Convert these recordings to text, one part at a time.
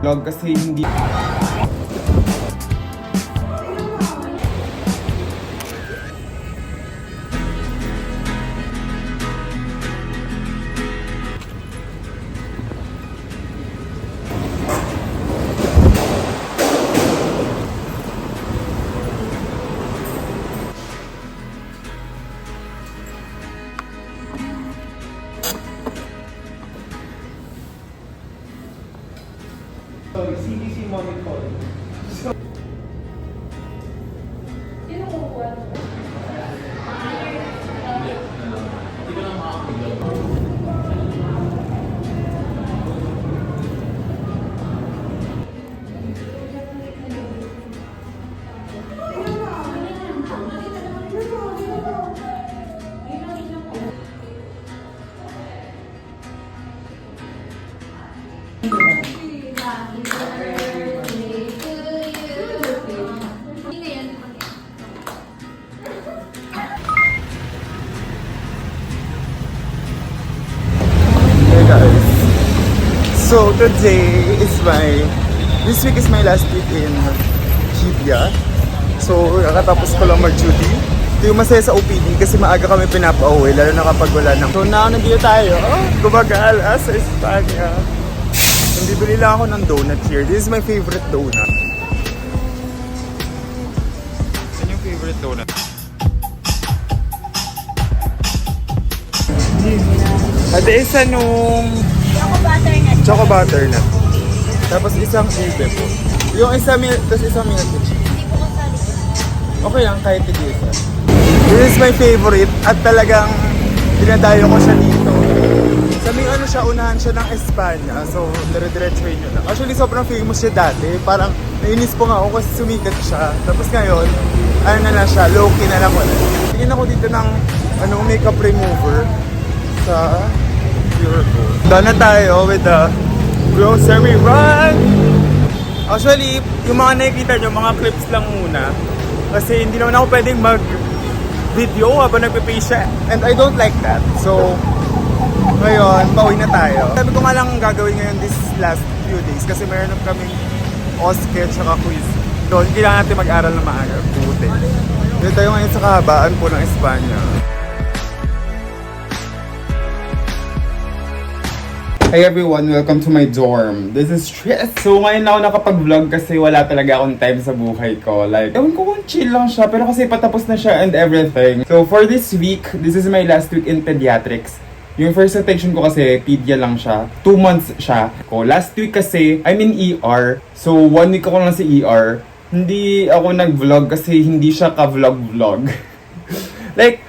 vlog kasi hindi... CDC monitor. Sino kukuha? Hey guys, so this week is my last week in Jibia. So kakatapos ko lang mag-duty. Ito yung masaya sa OPD kasi maaga kami pinapauwi, lalo na kapag wala nang... So now nandito tayo, gumagala sa Espanya. Hindi bili lang ako ng donut here. This is my favorite donut. Saan yung favorite donut? Ate, isa nung choco butternut. Tapos isang ube po. Yung isa milk, tapos isang milk. Okay lang, kahit hindi isa. This is my favorite at talagang dinadayo ko siya dito. Sa may ano siya, unahan siya ng Espanya. So, dire-diretsuhin nyo lang. Actually, sobrang famous siya dati. Parang nainis po nga ako kasi sumikat siya. Tapos ngayon, ano na lang siya, low-key na lang ulit. Tingin ako dito ng makeup remover sa Europe. Done na tayo with the grocery run! Actually, yung mga nakikita nyo, mga clips lang muna. Kasi hindi naman ako pwedeng mag-video habang nagpe-pay siya. And I don't like that. So, ngayon, pauwi na tayo. Sabi ko nga lang gagawin ngayon this last few days kasi meron kaming OSCE at quiz. Doon, kailangan natin mag-aral na maaga. Buti. Dito tayo ngayon sa kahabaan po ng Espanya. Hey everyone, welcome to my dorm. This is stress. So ngayon ako nakapag-vlog kasi wala talaga akong time sa buhay ko. Like, ewan ko kung chill lang siya, pero kasi patapos na siya and everything. So for this week, this is my last week in pediatrics. Yung first rotation ko kasi, pedia lang siya. 2 months siya. Last week kasi, I'm in ER. So 1 week ako lang sa ER. Hindi ako nag-vlog kasi hindi siya ka-vlog-vlog. Like,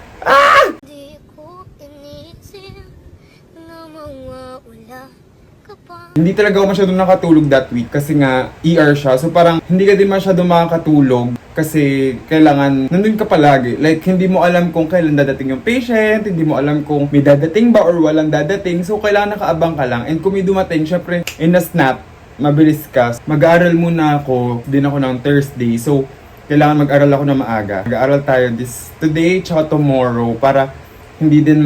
hindi talaga ako masyadong nakatulog that week kasi nga ER siya. So parang hindi ka din masyadong makakatulog kasi kailangan nandun ka palagi. Like hindi mo alam kung kailan dadating yung patient, hindi mo alam kung may dadating ba or walang dadating. So kailangan nakaabang ka lang. And kung may dumating, syempre in a snap, mabilis ka. Mag-aaral muna ako, din ako ng Thursday. So kailangan mag-aral ako na maaga. Mag-aaral tayo today tsaka tomorrow para hindi din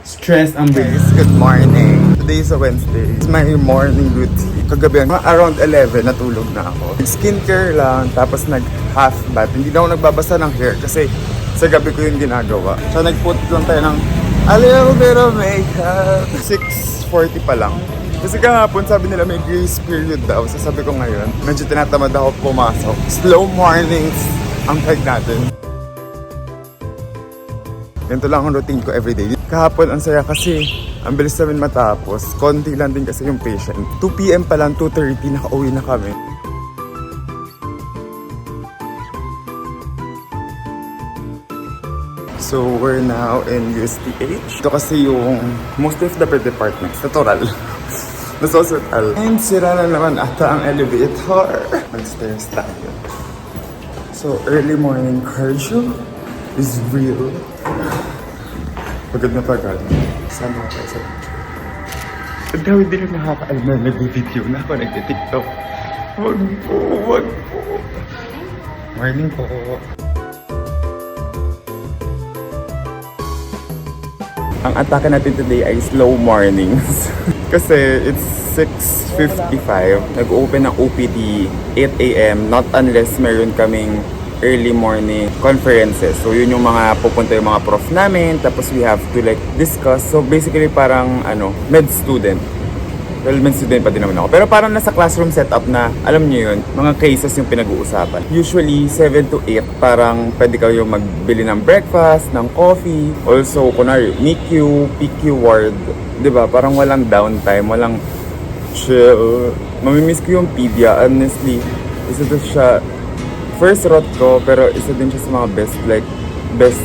stress ang base. Good morning. Today is a Wednesday. It's my morning routine. Kagabi, around 11, natulog na ako. Skincare lang, tapos nag-half bath. Hindi na ako nagbabasa ng hair kasi sa gabi ko yung ginagawa. So nag-put lang tayo ng a little bit of makeup. 6:40 pa lang. Kasi kahapon sabi nila may grace period daw. So sabi ko ngayon, medyo tinatamad ako pumasok. Slow mornings ang tag natin. Ganito lang ang routine ko everyday. Kahapon ang saya kasi ang bilis namin matapos. Konti lang din kasi yung patient. 2 PM pa lang, 2:30, nakauwi na kami. So we're now in USTH. Ito kasi yung most of the departments. Natural. Nasa hospital. And sira na naman ata ang elevator. Mag-stairs tayo. So early morning cardio is real. Pagod na pagod. Sama ko tayo sa video. Ang dami din yung nakakaalam na nag-video na ako, nag-tiktok. Wag po, wag po. Morning po. Ang atake natin today ay slow mornings. Kasi it's 6:55. Nag-open ng OPD 8 a.m. Not unless meron kaming early morning conferences. So yun yung mga pupunta yung mga prof namin. Tapos we have to like discuss. So basically parang med student. Well, med student pa din naman ako. Pero parang nasa classroom setup na, alam niyo yun, mga cases yung pinag-uusapan. Usually, 7 to 8, parang pwede kayo magbili ng breakfast, ng coffee. Also, kunwari, NICU, PQ ward. Diba? Parang walang downtime, walang chill. Mamimiss ko yung pedia, honestly. Isa to siya, first route ko, pero isa din siya sa mga best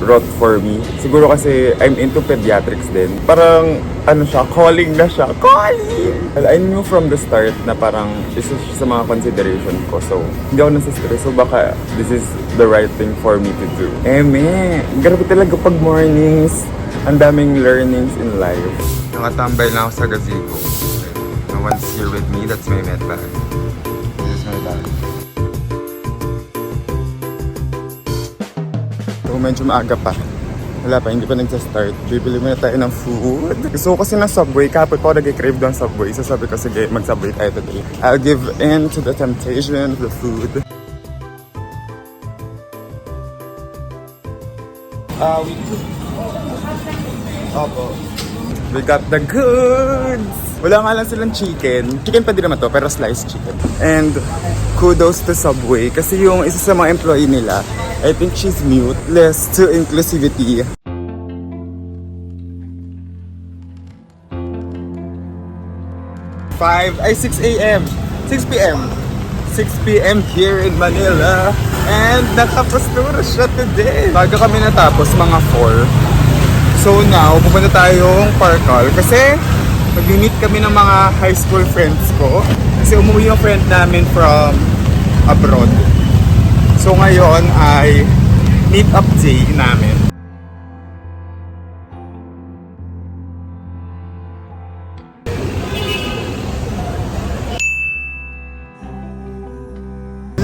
route for me. Siguro kasi I'm into pediatrics din. Parang, calling na siya. Calling! Well, I knew from the start na parang isa siya sa mga consideration ko. So, hindi ako nasa-stress. So, baka this is the right thing for me to do. Grabe talaga pag mornings. Ang daming learnings in life. Nakatambay na ako sa gazebo. No one's here with me. That's my med bag. This is my bag. So, medyo maaga pa. Wala pa, hindi pa nagsa-start. Bibili muna tayo ng food. Gusto ko kasi ng Subway. Kapag ko nag-crave doon Subway, so sabi ko, sige, mag-Subway tayo today. I'll give in to the temptation of the food. We got the goods! Wala nga lang silang chicken. Chicken pa din naman to, pero sliced chicken. And kudos to Subway kasi yung isa sa mga employee nila, I think she's mute. Less to inclusivity. 6 a.m. 6 p.m. 6 p.m. here in Manila. And nakapastura siya today. Bago kami natapos, mga 4. So now, pupunta tayong Parkal kasi mag-meet kami ng mga high school friends ko. Kasi umuwi yung friend namin from abroad. So ngayon ay meet up day namin.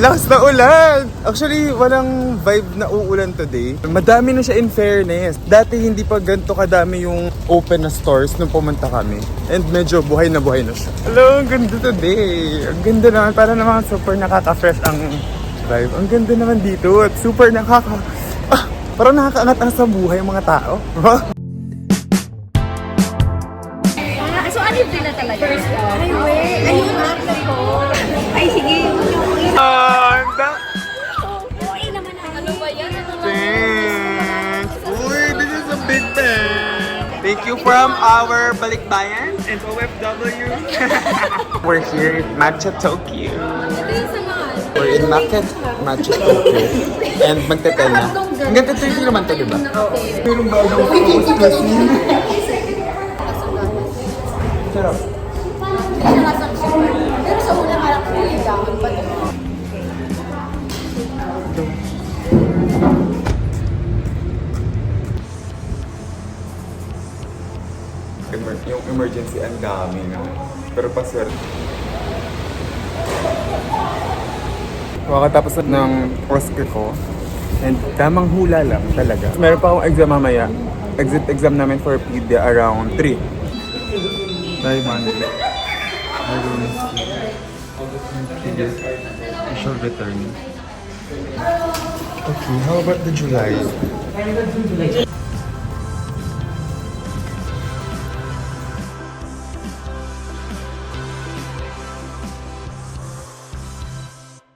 Lakas na ulan! Actually, walang vibe na uulan today. Madami na siya in fairness. Dati hindi pa ganito kadami yung open na stores nung pumunta kami. And medyo buhay na siya. Hello, ang ganda today. Ang ganda naman. Para naman super nakaka-fresh ang vibe. Ang ganda naman dito. At super parang nakakaangat ang sa buhay yung mga tao. So, ano yung na talaga? Ay, wait. Ayun nga ko. Ay, sige. Okay naman. Ano ba yan? Thanks! Uy, this is a big bang! Thank you from our Balikbayan and OFW. We're here in Matcha Tokyo. We're in Market Matcha Tokyo. And magte-10 na. Hanggang 30 naman to, diba? Okay. Pero bagong focus machine. Sarap. Pero sa una parang dahon pa ito. Yung emergency ang dami nga. Pero paswerte. Makakatapos ng OSCE ko. And tamang hula lang talaga. Meron pa akong exam mamaya. Exit exam namin for PDA around 3. By Monday. I shall return. Okay, how about the July?